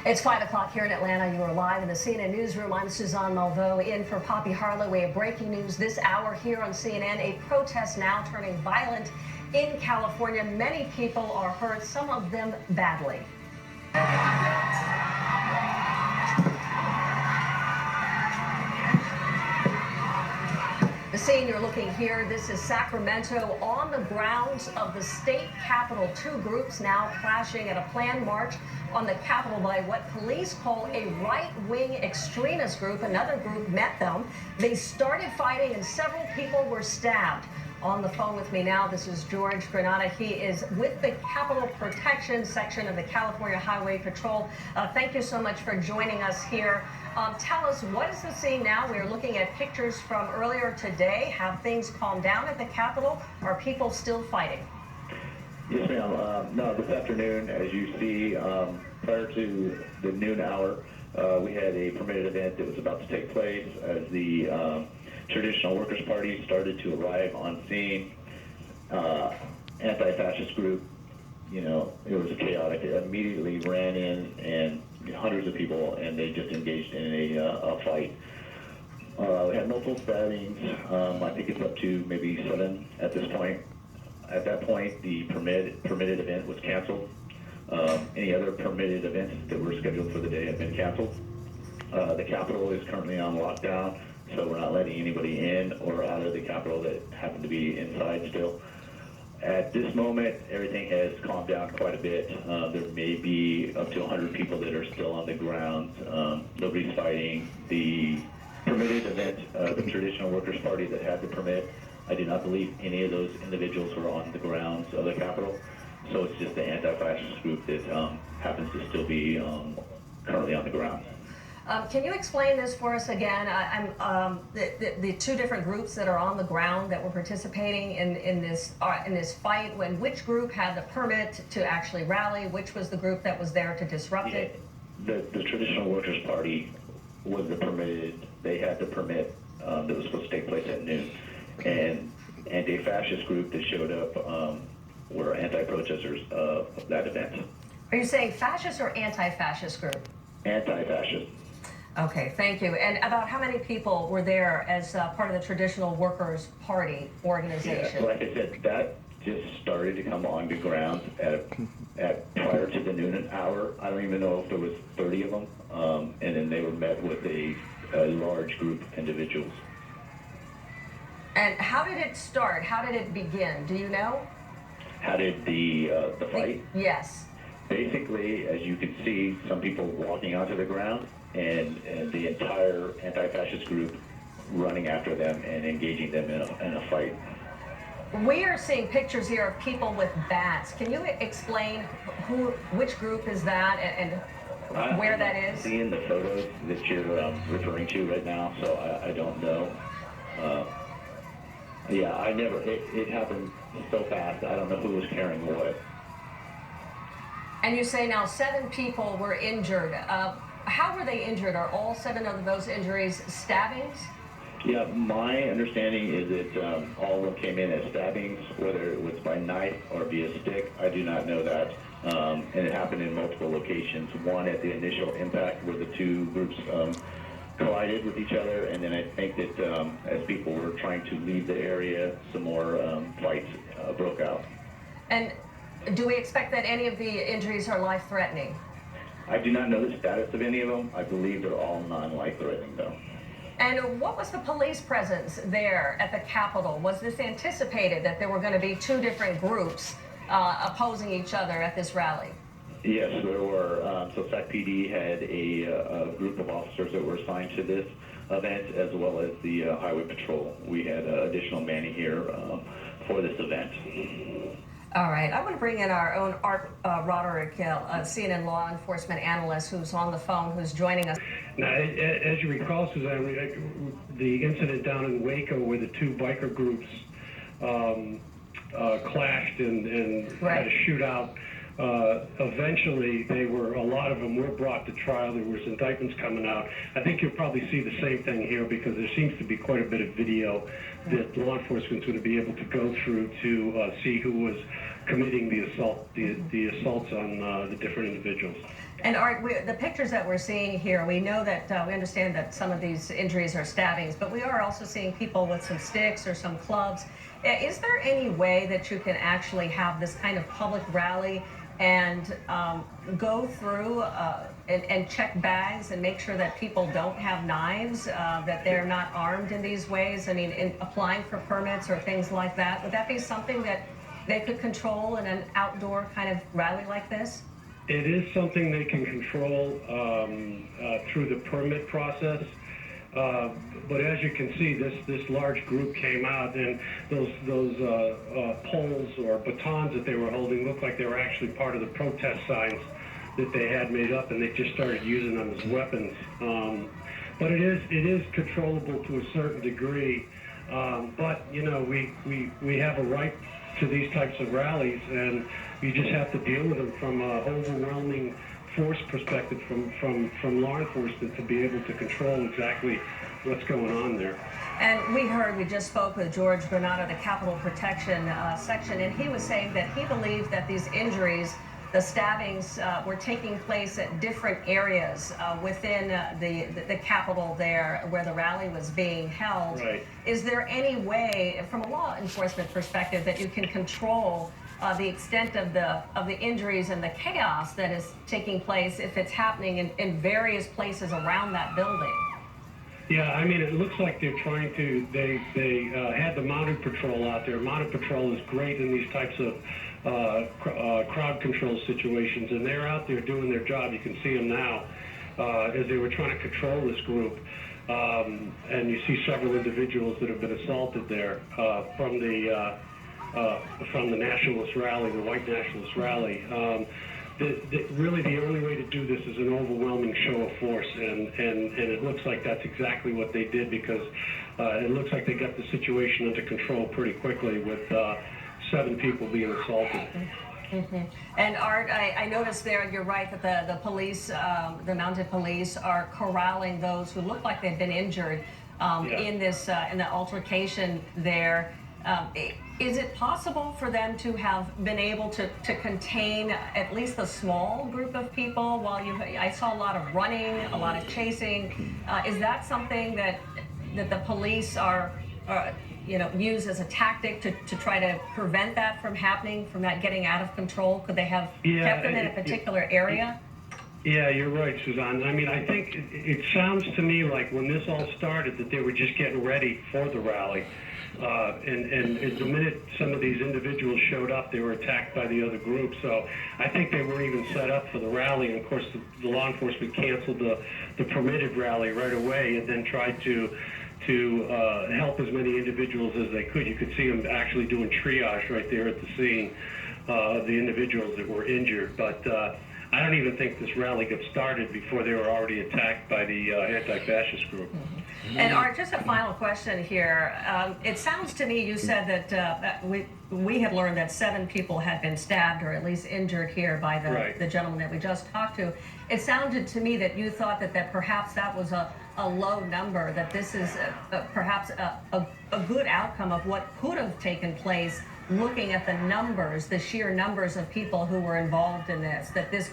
It's 5 o'clock here in Atlanta. You are live in the CNN newsroom. I'm Suzanne Malveaux in for Poppy Harlow. We have breaking news this hour here on CNN. A protest now turning violent in California. Many people are hurt, some of them badly. The scene you're looking here, this is Sacramento on the grounds of the state capitol. Two groups now clashing at a planned march on the Capitol by what police call a right-wing extremist group. Another group met them. They started fighting and several people were stabbed. On the phone with me now, this is George Granada. He is with the Capitol Protection Section of the California Highway Patrol. Thank you so much for joining us here. Tell us, what is the scene now? We're looking at pictures from earlier today. Have things calmed down at the Capitol? Are people still fighting? Yes, ma'am. No, this afternoon, as you see, prior to the noon hour, we had a permitted event that was about to take place as the Traditional Workers' Party started to arrive on scene. Anti-fascist group, you know, it was chaotic. It immediately ran in and hundreds of people, and they just engaged in a fight. We had multiple stabbings. I think it's up to maybe 7 at this point. At that point, the permitted event was canceled. Any other permitted events that were scheduled for the day have been canceled. The Capitol is currently on lockdown, so we're not letting anybody in or out of the Capitol that happen to be inside still. At this moment, everything has calmed down quite a bit. There may be up to 100 people that are still on the grounds. Nobody's fighting. The permitted event, the Traditional Workers' Party that had the permit, I do not believe any of those individuals were on the grounds of the Capitol. So it's just the anti-fascist group that happens to still be currently on the ground. Can you explain this for us again? The two different groups that are on the ground that were participating in this fight. Which group had the permit to actually rally? Which was the group that was there to disrupt it? The Traditional Workers' Party was the permitted. They had the permit that was supposed to take place at noon, and a fascist group that showed up were anti-protesters of that event. Are you saying fascist or anti-fascist group? Anti-fascist. Okay, thank you. And about how many people were there as part of the Traditional Workers' Party organization? Yeah, like I said, that just started to come on the ground at prior to the noon hour. I don't even know if there was 30 of them, and then they were met with a large group of individuals. And how did it start? How did it begin? Do you know? How did the fight? Yes. Basically, as you can see, some people walking onto the ground, and the entire anti-fascist group running after them and engaging them in a fight. We are seeing pictures here of people with bats. Can you explain which group is that and where that is? I'm seeing the photos that you're referring to right now, so I don't know. Yeah, it happened so fast, I don't know who was carrying what. And you say now 7 people were injured. How were they injured? Are all 7 of those injuries stabbings? Yeah, my understanding is that all of them came in as stabbings, whether it was by knife or via stick. I do not know that. And it happened in multiple locations. One at the initial impact where the two groups collided with each other, and then I think that as people were trying to leave the area, some more fights broke out. And do we expect that any of the injuries are life-threatening? I do not know the status of any of them. I believe they're all non-life-threatening, though. And what was the police presence there at the Capitol? Was this anticipated that there were going to be 2 different groups opposing each other at this rally? Yes, there were. So SAC PD had a group of officers that were assigned to this event, as well as the Highway Patrol. We had additional manning here for this event. All right, I want to bring in our own Art Roderick, CNN law enforcement analyst, who's on the phone, who's joining us. Now, as you recall, Suzanne, the incident down in Waco where the 2 biker groups clashed and had a shootout. Eventually, a lot of them were brought to trial. There was indictments coming out. I think you'll probably see the same thing here because there seems to be quite a bit of video that law enforcement's going to be able to go through to see who was committing the assaults on the different individuals. And Art, the pictures that we're seeing here, we know that we understand that some of these injuries are stabbings, but we are also seeing people with some sticks or some clubs. Is there any way that you can actually have this kind of public rally and go through and check bags and make sure that people don't have knives, that they're not armed in these ways? I mean, in applying for permits or things like that, would that be something that they could control in an outdoor kind of rally like this? It is something they can control through the permit process. But as you can see, this large group came out, and those poles or batons that they were holding looked like they were actually part of the protest signs that they had made up, and they just started using them as weapons. But it is controllable to a certain degree. But you know, we have a right to these types of rallies, and you just have to deal with them from an overwhelming force perspective from law enforcement to be able to control exactly what's going on there. And we just spoke with George Granado, the Capitol Protection section, and he was saying that he believed that these injuries, the stabbings, were taking place at different areas within the Capitol there where the rally was being held. Right. Is there any way, from a law enforcement perspective, that you can control the extent of the injuries and the chaos that is taking place if it's happening in various places around that building? Yeah, I mean, it looks like they're trying to, they had the mounted patrol out there. Mounted patrol is great in these types of crowd control situations, and they're out there doing their job. You can see them now as they were trying to control this group. And you see several individuals that have been assaulted there from the nationalist rally, the white nationalist rally. Really the only way to do this is an overwhelming show of force, and it looks like that's exactly what they did, because it looks like they got the situation under control pretty quickly with 7 people being assaulted. Mm-hmm. And Art, I noticed there, you're right, that the police, the mounted police, are corralling those who look like they've been injured in the altercation there. Is it possible for them to have been able to contain at least a small group of people while I saw a lot of running, a lot of chasing. Is that something that the police are use as a tactic to try to prevent that from happening, from that getting out of control? Could they have kept them in a particular area? Yeah, you're right, Suzanne. I mean, I think it sounds to me like when this all started that they were just getting ready for the rally. And the minute some of these individuals showed up, they were attacked by the other group. So I think they were even set up for the rally. And of course, the law enforcement canceled the permitted rally right away, and then tried to help as many individuals as they could. You could see them actually doing triage right there at the scene of the individuals that were injured. But I don't even think this rally got started before they were already attacked by the anti-fascist group. Mm-hmm. And Art, just a final question here. It sounds to me, you said that we had learned that 7 people had been stabbed or at least injured here by the gentleman that we just talked to. It sounded to me that you thought that perhaps that was a low number, that this is perhaps a good outcome of what could have taken place, looking at the numbers, the sheer numbers of people who were involved in this, that this